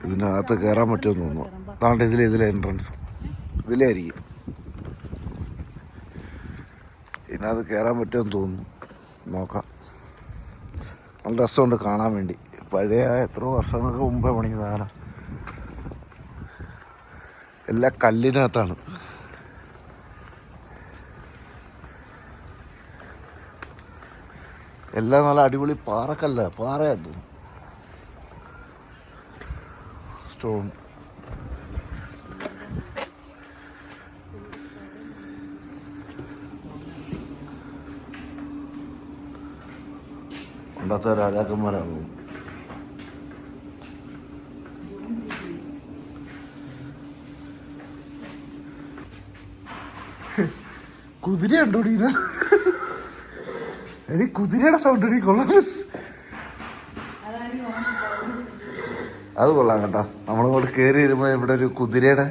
ഇതിനകത്ത് കയറാൻ പറ്റുമെന്ന് തോന്നുന്നു. അതാണ്ട് ഇതിലെ എൻട്രൻസ് ഇതിലേ ആയിരിക്കും. ഇതിനകത്ത് കയറാൻ പറ്റുമെന്ന് തോന്നുന്നു. നോക്കാം. നല്ല രസമുണ്ട് കാണാൻ വേണ്ടി. പഴയ എത്രയോ വർഷങ്ങൾക്ക് മുമ്പേ പണിഞ്ഞതാണ്. എല്ലാം കല്ലിനകത്താണ്. എല്ലാം നല്ല അടിപൊളി പാറയായിരുന്നു. സ്റ്റോൺ. പണ്ടത്തെ രാജാക്കന്മാരാണ്. കുതിരയുണ്ടോ ഡീന? എടി കുതിരയുടെ സൗണ്ട് എടി കൊള്ളാം. അത് കൊള്ളാം കേട്ടോ. നമ്മളിങ്ങോട്ട് കയറി വരുമ്പോൾ ഇവിടെ ഒരു കുതിരയുടെ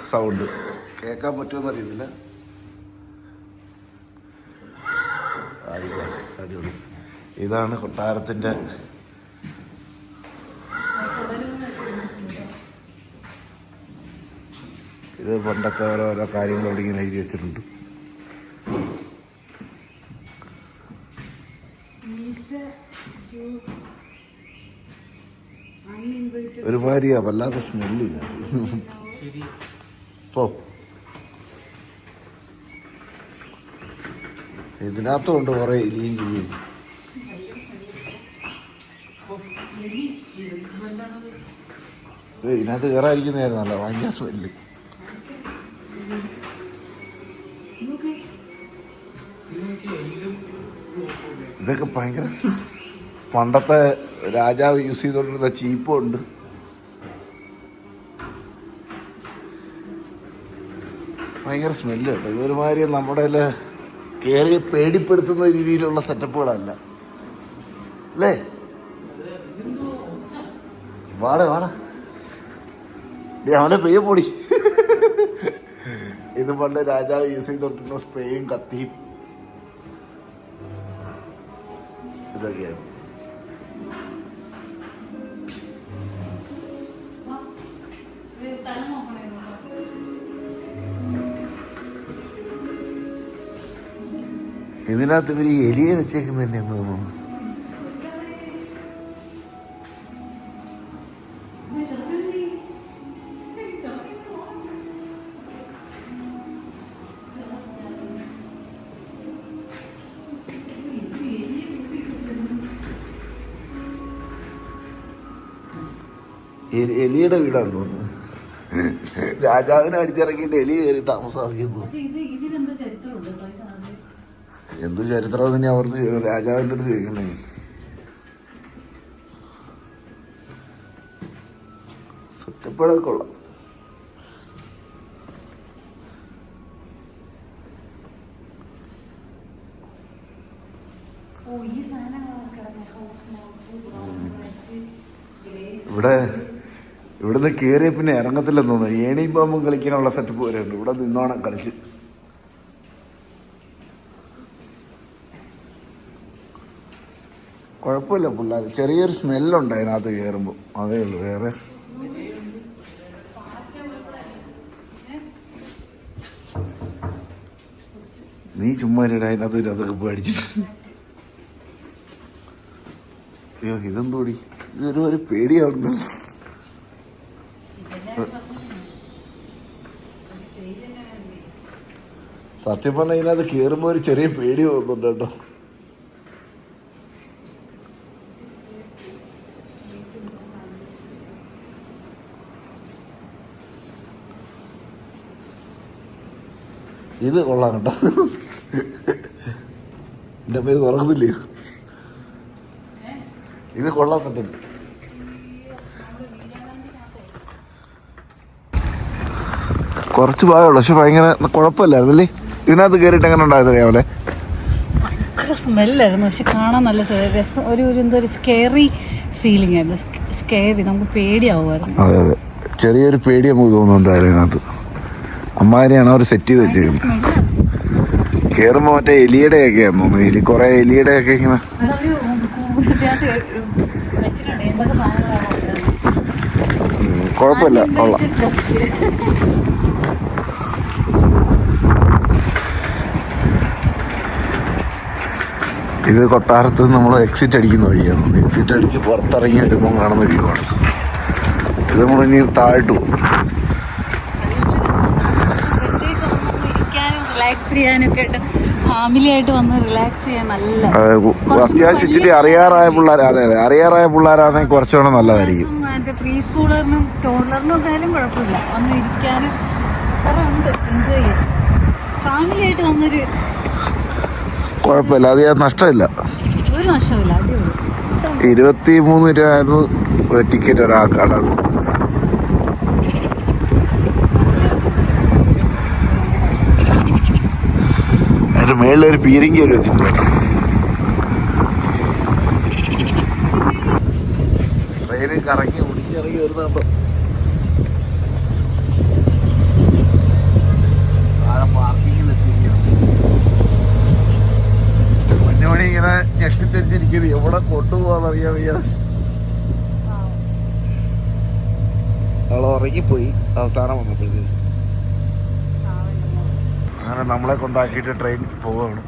സൗണ്ട് കേൾക്കാൻ പറ്റുമെന്ന് അറിയത്തില്ല. അടിപൊളി. ഇതാണ് കൊട്ടാരത്തിൻ്റെ ഇത്. പണ്ടത്തെ ഓരോരോ കാര്യങ്ങൾ ഇവിടെ ഇങ്ങനെ എഴുതി വെച്ചിട്ടുണ്ട്. ഒരുമാതിരി വല്ലാത്ത സ്മെല്ലില്ല. ഇതിനകത്തുണ്ട് കുറെ എലിയും കിളിയും. ഇതിനകത്ത് കയറാതിരിക്കുന്നതായിരുന്നല്ലോ, ഭയങ്കര സ്മെല്ല്. ഇതൊക്കെ ഭയങ്കര പണ്ടത്തെ രാജാവ് യൂസ് ചെയ്തോണ്ടിരുന്ന ചീപ്പും ഉണ്ട്. ഭയങ്കര സ്മെല്ല് കേട്ടോ. ഇതൊരുമാതിരി നമ്മുടെ കയറി പേടിപ്പെടുത്തുന്ന രീതിയിലുള്ള സെറ്റപ്പുകളല്ല അല്ലേ? വാട അവനെ പെയ്യ പൊടി. ഇത് പണ്ട് രാജാവ് യൂസ് ചെയ്തോണ്ടിരുന്ന സ്പ്രേയും കത്തിയും ഇതൊക്കെയാണ്. ഇതിനകത്ത് ഇവര് എലിയെ വെച്ചേക്കുന്ന തന്നെയാന്ന് തോന്നുന്നു. എലിയുടെ വീടാന്ന് തോന്നുന്നു. രാജാവിനെ അടിച്ചിറക്കിയിട്ട് എലി കയറി താമസമാക്കിയെന്ന്. എന്ത് ചരിത്രം തന്നെ അവർക്ക് രാജാവിൻ്റെ അടുത്ത് ചോദിക്കണ്ടേ? സെറ്റപ്പുകളൊക്കെ കൊള്ളാം. ഇവിടുന്ന് കയറിയ പിന്നെ ഇറങ്ങത്തില്ലെന്ന് തോന്നുന്നു. ഏണിയും പാമ്പും കളിക്കാനുള്ള സെറ്റപ്പ് വരെയുണ്ട്. ഇവിടെ നിന്നോണം കളിച്ച്. കുഴപ്പമില്ല പിള്ളേർ. ചെറിയൊരു സ്മെല്ലുണ്ട് അതിനകത്ത് കയറുമ്പോൾ, അതേ ഉള്ളൂ. വേറെ നീ ചുമ്മാ അതിനകത്ത് അതൊക്കെ പേടിച്ചിട്ട്. അയ്യോ ഇതെന്തോടി, ഇതൊരു പേടിയാവുന്നു. സത്യം പറഞ്ഞാൽ ഇതിനകത്ത് കയറുമ്പോൾ ഒരു ചെറിയ പേടി തോന്നുന്നുണ്ട് കേട്ടോ. ഇത് കൊള്ളാം കേട്ടോ. എൻ്റെ അമ്മ ഇത് തുറക്കുന്നില്ലയോ? ഇത് കൊള്ളാൻ പറ്റും. കുറച്ച് ഭാഗമുള്ളൂ, പക്ഷെ ഭയങ്കര കുഴപ്പമില്ലായിരുന്നല്ലേ? ഇതിനകത്ത് കയറിയിട്ട് എങ്ങനെ ഉണ്ടായിരുന്നു രാവിലെ? ഭയങ്കര സ്മെല്ലായിരുന്നു, പക്ഷെ കാണാൻ നല്ല രസം. ഒരു എന്തോ ഒരു സ്കേറി ഫീലിംഗ് ആയിരുന്നു. സ്കേറി, നമുക്ക് പേടിയാവുമായിരുന്നു. അതെ അതെ, ചെറിയൊരു പേടി നമുക്ക് തോന്നുന്നുണ്ടായിരുന്നു ഇതിനകത്ത്. അമ്മാരെയാണ് അവർ സെറ്റ് ചെയ്ത് വെച്ചിരിക്കുന്നത്. കയറുമ്പോൾ മറ്റേ എലിയുടെ ഒക്കെ ആണെന്ന് തോന്നുന്നു. കുറെ എലിയുടെ ഒക്കെ ഇങ്ങനെ. കുഴപ്പമില്ല, കൊള്ളാം. ഇത് കൊട്ടാരത്ത് നമ്മൾ എക്സിറ്റ് അടിക്കുന്ന വഴിയാണ്. എക്സിറ്റ് അടിച്ച് പുറത്തിറങ്ങി വരുമ്പോൾ കാണുന്ന വ്യൂ ആണ്. ഇത് നമ്മളിനി താഴോട്ട് പോകും. റിലാക്സ് ചെയ്യാനൊക്കെ ആയിട്ട് ഫാമിലി ആയിട്ട് വന്ന് റിലാക്സ് ചെയ്യാൻ നല്ല അത്യാവശ്യം ഇച്ചിരി അറിയാറായ പിള്ളേർ, അതെ അതെ, അറിയാറായ പിള്ളേരാണെങ്കിൽ കുറച്ചുകൂടെ നല്ലതായിരിക്കും. മറ്റേ പ്രീ സ്കൂളറിനും ടോഡലറിനും ഒക്കെ ആയാലും കുഴപ്പമില്ല, വന്ന് ഇരിക്കാനും കുറെ ഉണ്ട്, എൻജോയ് ചെയ്യാം. ഫാമിലി ആയിട്ട് വന്നൊരു കുഴപ്പമില്ല, അത് നഷ്ടമില്ല. ഒരു നഷ്ടമില്ല, അടിപൊളി. 23 രൂപയായിരുന്നു ടിക്കറ്റ് ഒരാൾക്കാണ്. അതിന്റെ മേളിലൊരു പീരിങ്കി ഒക്കെ വെച്ചിട്ടുണ്ട് കേട്ടോ. ട്രെയിന് കറങ്ങി ഒടിഞ്ഞിറങ്ങി വരുന്നുണ്ടോ. താഴെ പാർക്കിങ്ങിൽ എത്തിയിരിക്കണം. മഞ്ഞമണി ഇങ്ങനെ ഞെട്ടിത്തെരിഞ്ഞിരിക്കുന്നത് എവിടെ കൊണ്ടുപോകാന്നറിയാൻ വയ്യ. അവൾ ഉറങ്ങിപ്പോയി അവസാനം വന്നപ്പോഴത്തേക്ക്. അങ്ങനെ നമ്മളെ കൊണ്ടാക്കിയിട്ട് ട്രെയിൻ പോവുകയാണ്.